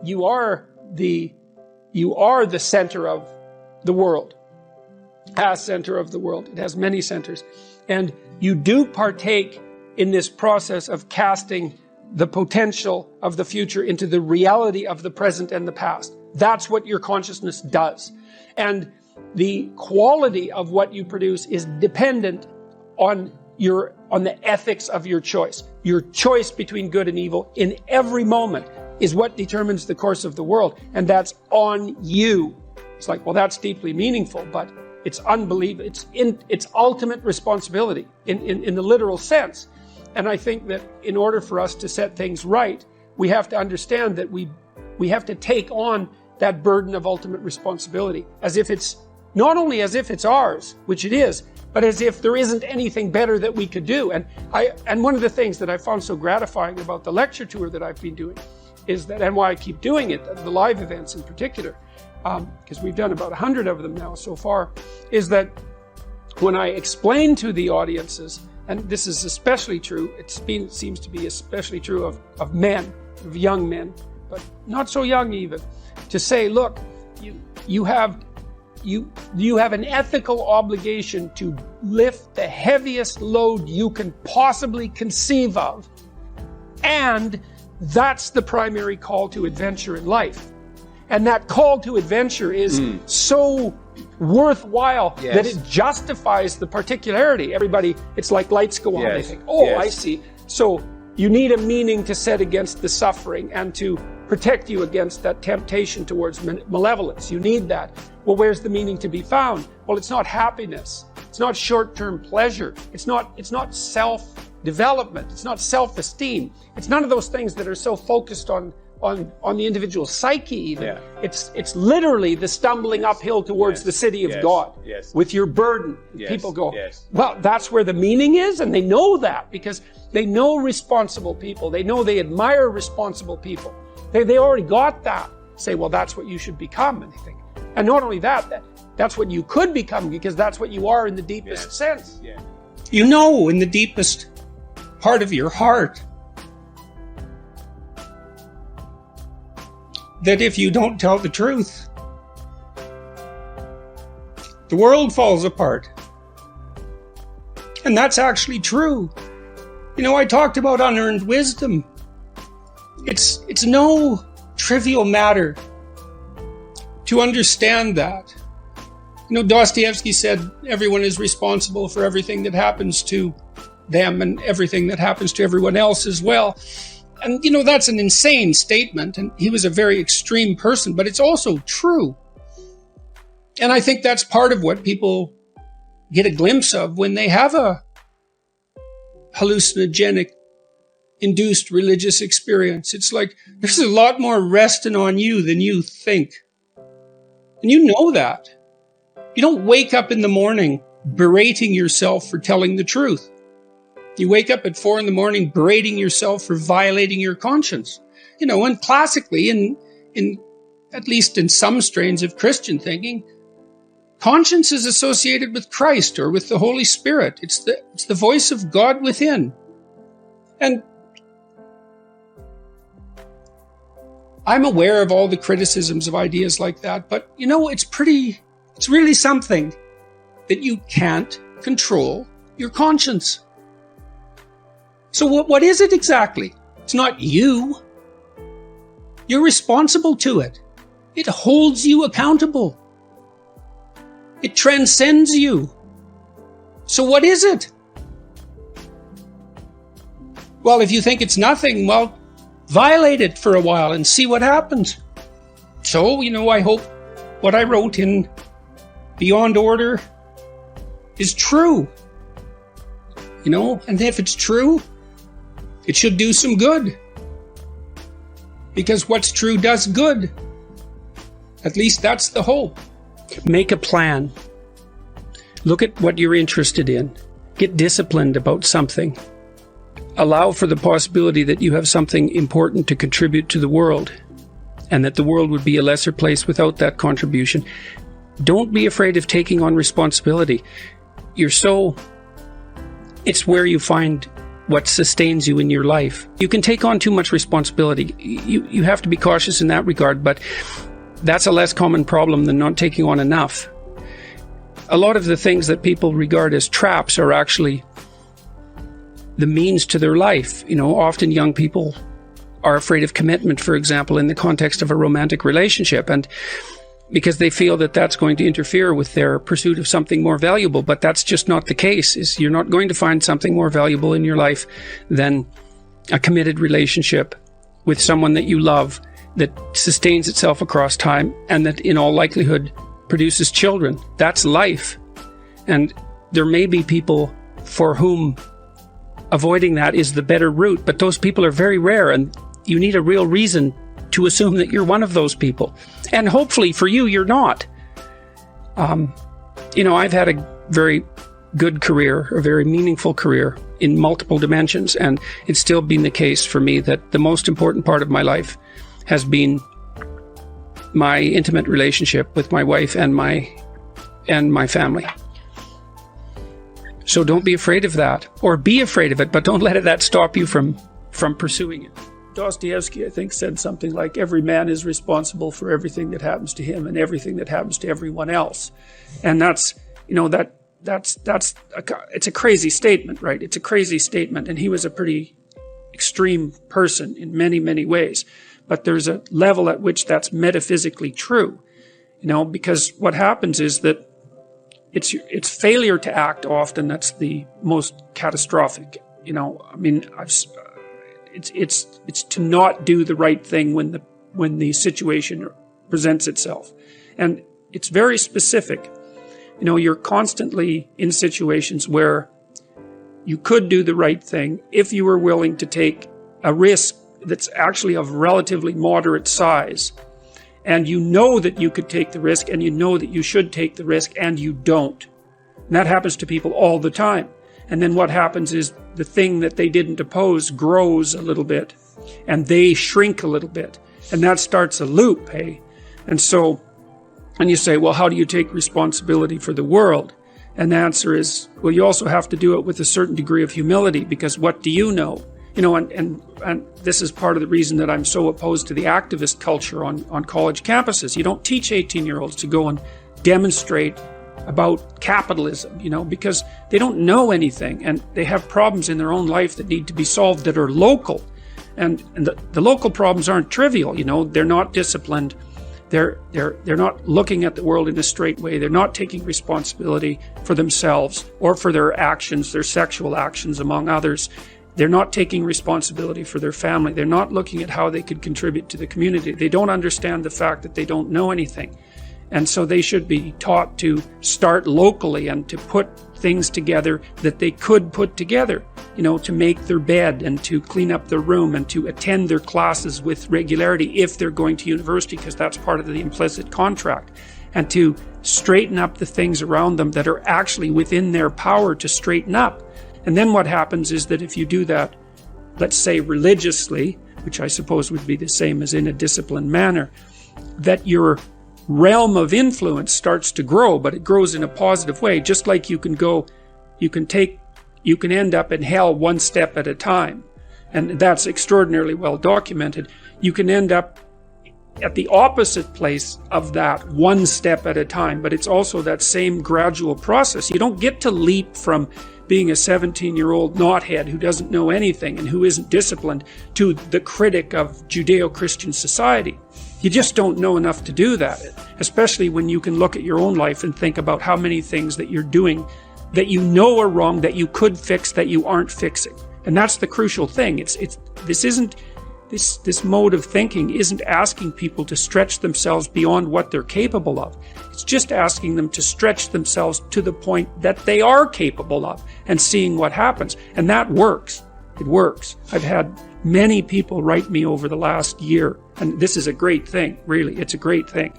you are the center of the world. As center of the world. It has many centers. And you do partake in this process of casting the potential of the future into the reality of the present and the past. That's what your consciousness does. And the quality of what you produce is dependent on the ethics of your choice. Your choice between good and evil in every moment is what determines the course of the world. And that's on you. It's like, well, that's deeply meaningful, but it's unbelievable. It's ultimate responsibility in the literal sense. And I think that in order for us to set things right, we have to understand that we have to take on that burden of ultimate responsibility as if it's not only as if it's ours, which it is, but as if there isn't anything better that we could do. And one of the things that I found so gratifying about the lecture tour that I've been doing is that, and why I keep doing it, the live events in particular, because we've done about 100 of them now so far, is that when I explain to the audiences, and this is especially true, seems to be especially true of men, of young men, but not so young even, to say, look, you have an ethical obligation to lift the heaviest load you can possibly conceive of, and that's the primary call to adventure in life. And that call to adventure is so worthwhile that it justifies the particularity. Everybody, it's like lights go on. They think, I see. So you need a meaning to set against the suffering and to protect you against that temptation towards malevolence. You need that. Well, where's the meaning to be found? Well, it's not happiness. It's not short-term pleasure. It's not self-development. It's not self-esteem. It's none of those things that are so focused on the individual psyche even. Yeah. It's literally the stumbling uphill towards the city of God with your burden. People go, well, that's where the meaning is, and they know that because they know responsible people. They know they admire responsible people. They already got that. Say, well, that's what you should become, and they think. And not only that, that's what you could become because that's what you are in the deepest sense. Yeah. You know, in the deepest part of your heart, that if you don't tell the truth, the world falls apart. And that's actually true. You know, I talked about unearned wisdom. It's no trivial matter to understand that. You know, Dostoevsky said everyone is responsible for everything that happens to them and everything that happens to everyone else as well. And, you know, that's an insane statement, and he was a very extreme person, but it's also true. And I think that's part of what people get a glimpse of when they have a hallucinogenic, induced religious experience. It's like, there's a lot more resting on you than you think. And you know that. You don't wake up in the morning berating yourself for telling the truth. You wake up at 4 a.m. berating yourself for violating your conscience. You know, and classically, in at least in some strains of Christian thinking, conscience is associated with Christ or with the Holy Spirit. It's the voice of God within. And I'm aware of all the criticisms of ideas like that, but you know, it's really something that you can't control your conscience. So what is it exactly? It's not you. You're responsible to it. It holds you accountable. It transcends you. So what is it? Well, if you think it's nothing, well, violate it for a while and see what happens. So, you know, I hope what I wrote in Beyond Order is true. You know, and if it's true, it should do some good. Because what's true does good. At least that's the hope. Make a plan. Look at what you're interested in. Get disciplined about something. Allow for the possibility that you have something important to contribute to the world, and that the world would be a lesser place without that contribution. Don't be afraid of taking on responsibility. It's where you find what sustains you in your life. You can take on too much responsibility. You have to be cautious in that regard, but that's a less common problem than not taking on enough. A lot of the things that people regard as traps are actually the means to their life. Often young people are afraid of commitment, for example, in the context of a romantic relationship, and because they feel that that's going to interfere with their pursuit of something more valuable. But that's just not the case. You're not going to find something more valuable in your life than a committed relationship with someone that you love, that sustains itself across time, and that in all likelihood produces children. That's life. And there may be people for whom avoiding that is the better route, but those people are very rare, and you need a real reason to assume that you're one of those people. And hopefully for you, you're not. I've had a very good career, a very meaningful career in multiple dimensions, and it's still been the case for me that the most important part of my life has been my intimate relationship with my wife and my family. So don't be afraid of that, or be afraid of it, but don't let that stop you from pursuing it. Dostoevsky, I think, said something like, every man is responsible for everything that happens to him and everything that happens to everyone else. And it's a crazy statement, right? It's a crazy statement. And he was a pretty extreme person in many, many ways. But there's a level at which that's metaphysically true, because what happens is that it's failure to act often that's the most catastrophic. It's to not do the right thing when the situation presents itself. And it's very specific. You're constantly in situations where you could do the right thing if you were willing to take a risk that's actually of relatively moderate size. And you know that you could take the risk, and you know that you should take the risk, and you don't. And that happens to people all the time. And then what happens is the thing that they didn't oppose grows a little bit, and they shrink a little bit. And that starts a loop, hey? And you say, well, how do you take responsibility for the world? And the answer is, well, you also have to do it with a certain degree of humility, because what do you know? And this is part of the reason that I'm so opposed to the activist culture on college campuses. You don't teach 18-year-olds to go and demonstrate about capitalism, because they don't know anything, and they have problems in their own life that need to be solved that are local. And the local problems aren't trivial, they're not disciplined. They're not looking at the world in a straight way. They're not taking responsibility for themselves or for their actions, their sexual actions, among others. They're not taking responsibility for their family. They're not looking at how they could contribute to the community. They don't understand the fact that they don't know anything. And so they should be taught to start locally and to put things together that they could put together, to make their bed and to clean up their room and to attend their classes with regularity if they're going to university, because that's part of the implicit contract, and to straighten up the things around them that are actually within their power to straighten up. And then what happens is that if you do that, let's say religiously, which I suppose would be the same as in a disciplined manner, that your realm of influence starts to grow, but it grows in a positive way. Just like you can end up in hell one step at a time. And that's extraordinarily well documented. You can end up at the opposite place of that one step at a time, but it's also that same gradual process. You don't get to leap from being a 17-year-old knothead who doesn't know anything and who isn't disciplined to the critic of Judeo-Christian society. You just don't know enough to do that, especially when you can look at your own life and think about how many things that you're doing that you know are wrong, that you could fix, that you aren't fixing. And that's the crucial thing. This mode of thinking isn't asking people to stretch themselves beyond what they're capable of. It's just asking them to stretch themselves to the point that they are capable of and seeing what happens. And that works. It works. I've had many people write me over the last year, and this is a great thing, really, it's a great thing,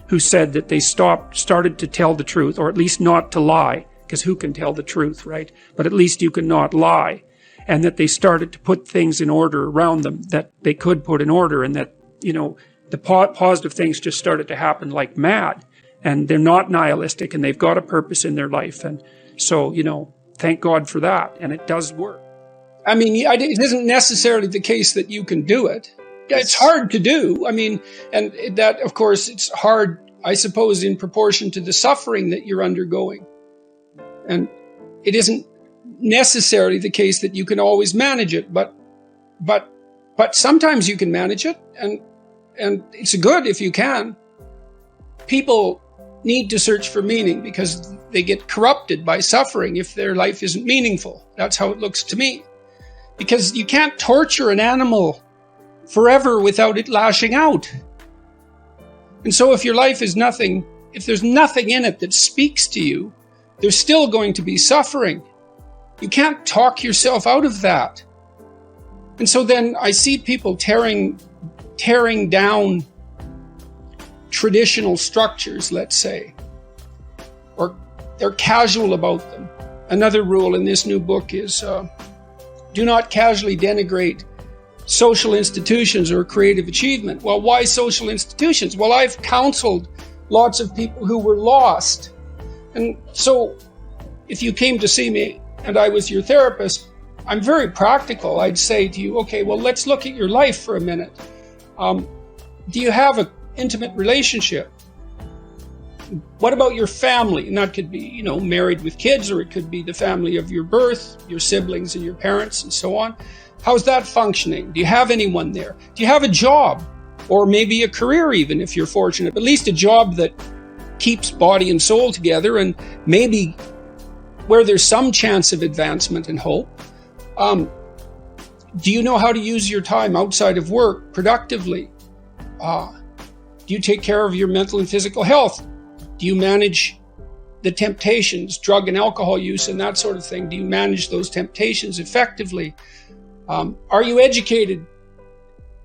who said that they started to tell the truth, or at least not to lie, because who can tell the truth, right? But at least you can not lie. And that they started to put things in order around them that they could put in order, and that, the positive things just started to happen like mad. And they're not nihilistic, and they've got a purpose in their life. And so, thank God for that. And it does work. I mean, it isn't necessarily the case that you can do it. It's hard to do. I mean, and that, of course, it's hard, I suppose, in proportion to the suffering that you're undergoing. And it isn't necessarily the case that you can always manage it, but sometimes you can manage it, and it's good if you can. People need to search for meaning because they get corrupted by suffering if their life isn't meaningful. That's how it looks to me. Because you can't torture an animal forever without it lashing out. And so if your life is nothing, if there's nothing in it that speaks to you, there's still going to be suffering. You can't talk yourself out of that. And so then I see people tearing down traditional structures, let's say, or they're casual about them. Another rule in this new book is do not casually denigrate social institutions or creative achievement. Well, why social institutions? Well, I've counseled lots of people who were lost. And so if you came to see me and I was your therapist, I'm very practical. I'd say to you, okay, well, let's look at your life for a minute. Do you have an intimate relationship? What about your family? And that could be, married with kids, or it could be the family of your birth, your siblings and your parents and so on. How's that functioning? Do you have anyone there? Do you have a job? Or maybe a career even, if you're fortunate. At least a job that keeps body and soul together, and maybe where there's some chance of advancement and hope. Do you know how to use your time outside of work productively? Do you take care of your mental and physical health? Do you manage the temptations, drug and alcohol use and that sort of thing? Do you manage those temptations effectively? Are you educated?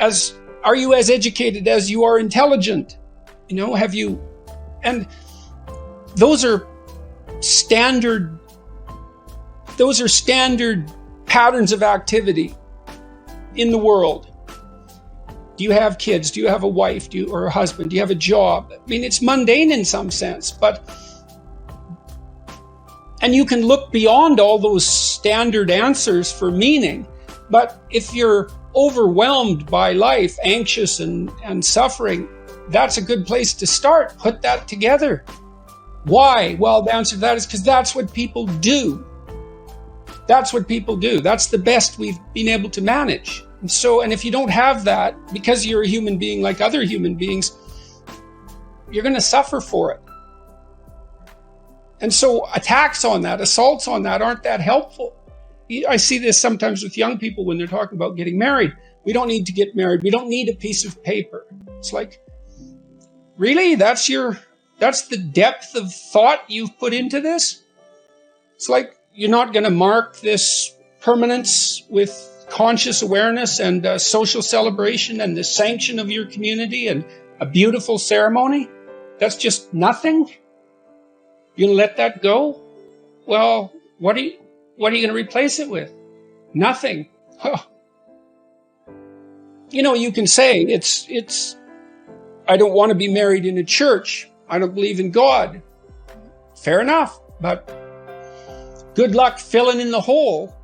Are you as educated as you are intelligent? Have you? And those are standard patterns of activity in the world. Do you have kids? Do you have a wife? Or a husband? Do you have a job? I mean, it's mundane in some sense, and you can look beyond all those standard answers for meaning. But if you're overwhelmed by life, anxious and suffering, that's a good place to start. Put that together. Why? Well, the answer to that is because that's what people do. That's what people do. That's the best we've been able to manage. And if you don't have that, because you're a human being like other human beings, you're going to suffer for it. And so attacks on that, assaults on that aren't that helpful. I see this sometimes with young people when they're talking about getting married. We don't need to get married. We don't need a piece of paper. It's like, really? That's the depth of thought you've put into this? It's like you're not going to mark this permanence with conscious awareness and social celebration and the sanction of your community and a beautiful ceremony? That's just nothing? You're going to let that go? Well, what are you going to replace it with? Nothing. Huh. You can say it's I don't want to be married in a church. I don't believe in God. Fair enough, but good luck filling in the hole